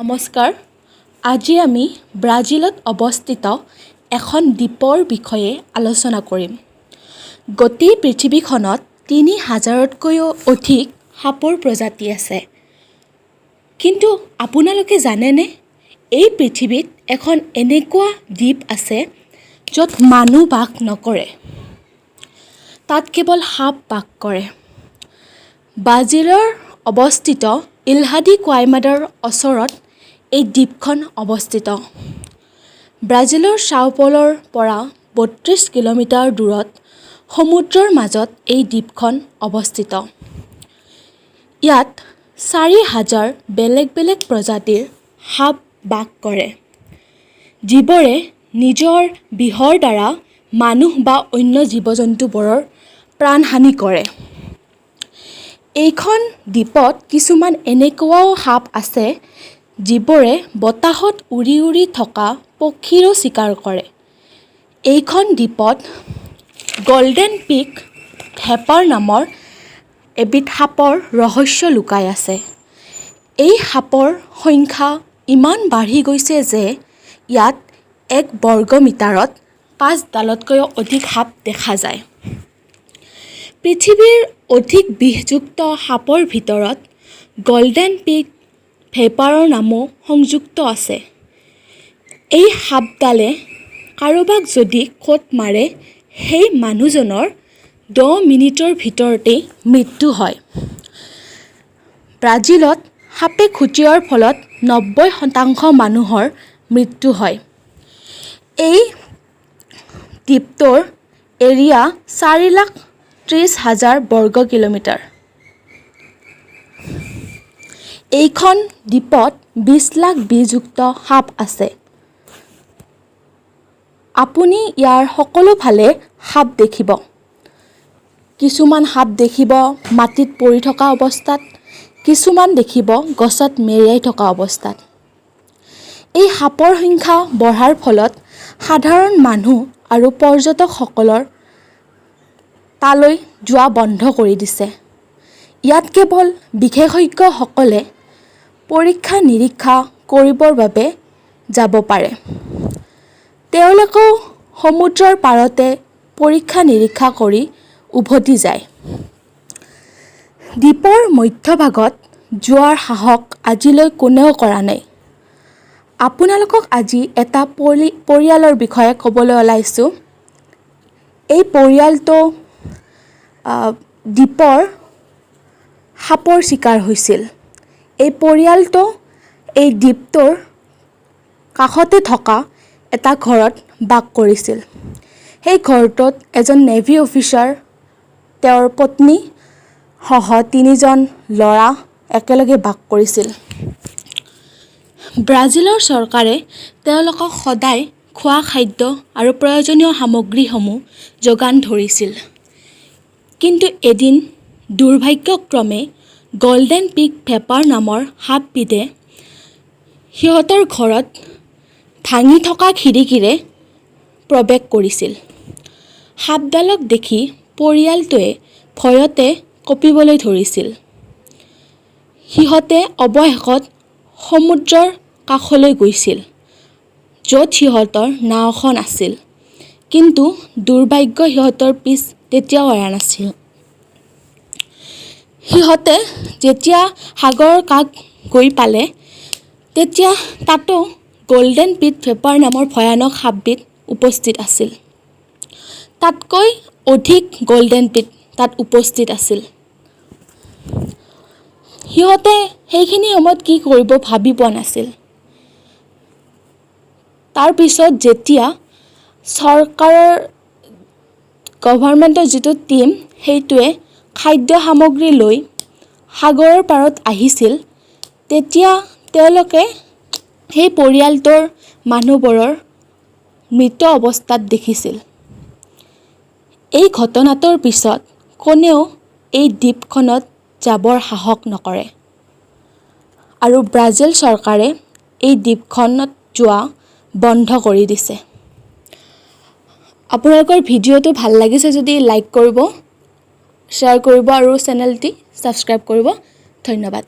নমস্কাৰ। আজি আমি ব্ৰাজিলত অৱস্থিত এখন দ্বীপৰ বিষয়ে আলোচনা কৰিম। গোটেই পৃথিৱীখনত ৩,০০০তকৈও অধিক সাপৰ প্ৰজাতি আছে। কিন্তু আপোনালোকে জানেনে, এই পৃথিৱীত এখন এনেকুৱা দ্বীপ আছে য'ত মানুহ বাস নকৰে, তাত কেৱল সাপ বাস কৰে। ব্ৰাজিলৰ অৱস্থিত ইলহা ডি কুৱাইমাডাৰ ওচৰত এই দ্বীপখন অৱস্থিত। ব্ৰাজিলৰ ছাও প'লৰ পৰা ৩২ কিলোমিটাৰ দূৰত সমুদ্ৰৰ মাজত এই দ্বীপখন অৱস্থিত। ইয়াত ৪,০০০ বেলেগ বেলেগ প্ৰজাতিৰ সাপ বাস কৰে, যিবোৰে নিজৰ বিহৰ দ্বাৰা মানুহ বা অন্য জীৱ-জন্তুবোৰৰ প্ৰাণহানি কৰে। এইখন দ্বীপত কিছুমান এনেকুৱাও সাপ আছে যিবোৰে বতাহত উৰি উৰি থকা পক্ষীৰো চিকাৰ কৰে। এইখন দ্বীপত গল্ডেন পিক ভেপাৰ নামৰ এবিধ সাপৰ ৰহস্য লুকাই আছে। এই সাপৰ সংখ্যা ইমান বাঢ়ি গৈছে যে ইয়াত ১ বৰ্গ মিটাৰত ৫ডালতকৈও অধিক সাপ দেখা যায়। পৃথিৱীৰ অধিক বিষযুক্ত সাপৰ ভিতৰত গল্ডেন পিক ভেপাৰৰ নামো সংযুক্ত আছে। এই সাপডালে কাৰোবাক যদি খুঁট মাৰে, সেই মানুহজনৰ ১০ মিনিটৰ ভিতৰতেই মৃত্যু হয়। ব্ৰাজিলত সাপে খুটিওৱাৰ ফলত ৯০% মানুহৰ মৃত্যু হয়। এই দ্বীপটোৰ এৰিয়া ৪,৩০,০০০ বৰ্গ কিলোমিটাৰ। এইখন দ্বীপত ২০ লাখ বিষযুক্ত সাপ আছে। আপুনি ইয়াৰ সকলো ফালে সাপ দেখিব। কিছুমান সাপ দেখিব মাটিত পৰি থকা অৱস্থাত, কিছুমান দেখিব গছত মেৰিয়াই থকা অৱস্থাত। এই সাপৰ সংখ্যা বঢ়াৰ ফলত সাধাৰণ মানুহ আৰু পৰ্যটকসকলৰ তালৈ যোৱা বন্ধ কৰি দিছে। ইয়াত কেৱল বিশেষজ্ঞসকলে পৰীক্ষা-নিৰীক্ষা কৰিবৰ বাবে যাব পাৰে। তেওঁলোকেও সমুদ্ৰৰ পাৰতে পৰীক্ষা-নিৰীক্ষা কৰি উভতি যায়। দ্বীপৰ মধ্যভাগত যোৱাৰ সাহস আজিলৈ কোনেও কৰা নাই। আপোনালোকক আজি এটা পৰিয়ালৰ বিষয়ে ক'বলৈ ওলাইছোঁ। এই পৰিয়ালটো দ্বীপৰ সাপৰ চিকাৰ হৈছিল। এই পৰিয়ালটো এই দ্বীপটোৰ কাষতে থকা এটা ঘৰত বাস কৰিছিল। সেই ঘৰটোত এজন নেভি অফিচাৰ, তেওঁৰ পত্নী সহ ৩জন ল'ৰা একেলগে বাস কৰিছিল। ব্ৰাজিলৰ চৰকাৰে তেওঁলোকক সদায় খোৱা খাদ্য আৰু প্ৰয়োজনীয় সামগ্ৰীসমূহ যোগান ধৰিছিল। কিন্তু এদিন দুৰ্ভাগ্যক্ৰমে গল্ডেন পিক ভেপাৰ নামৰ সাপবিধে সিহঁতৰ ঘৰত ভাঙি থকা খিৰিকীৰে প্ৰৱেশ কৰিছিল। সাপডালক দেখি পৰিয়ালটোৱে ভয়তে কঁপিবলৈ ধৰিছিল। সিহঁতে অৱশেষত সমুদ্ৰৰ কাষলৈ গৈছিল, য'ত সিহঁতৰ নাওখন আছিল। কিন্তু দুৰ্ভাগ্য সিহঁতৰ পিছ তেতিয়াও এৰা নাছিল। সিহঁতে যেতিয়া সাগৰৰ কাষ গৈ পালে, তেতিয়া তাতো গল্ডেন পিক ভেপাৰ নামৰ ভয়ানক সাপবিধ উপস্থিত আছিল। তাতকৈ অধিক গল্ডেন পিক তাত উপস্থিত আছিল। সিহঁতে সেইখিনি সময়ত কি কৰিব ভাবি পোৱা নাছিল। তাৰপিছত যেতিয়া চৰকাৰৰ গভৰ্ণমেণ্টৰ যিটো টীম, সেইটোৱে খাদ্য সামগ্ৰী লৈ সাগৰৰ পাৰত আহিছিল, তেতিয়া তেওঁলোকে সেই পৰিয়ালটোৰ মানুহবোৰৰ মৃত অৱস্থাত দেখিছিল। এই ঘটনাটোৰ পিছত কোনেও এই দ্বীপখনত যাবৰ সাহস নকৰে আৰু ব্ৰাজিল চৰকাৰে এই দ্বীপখনত যোৱা বন্ধ কৰি দিছে। আপোনালোকৰ ভিডিঅ'টো ভাল লাগিছে যদি লাইক কৰিব, শ্বেয়াৰ কৰিব আৰু চেনেলটি ছাবস্ক্ৰাইব কৰিব। ধন্যবাদ।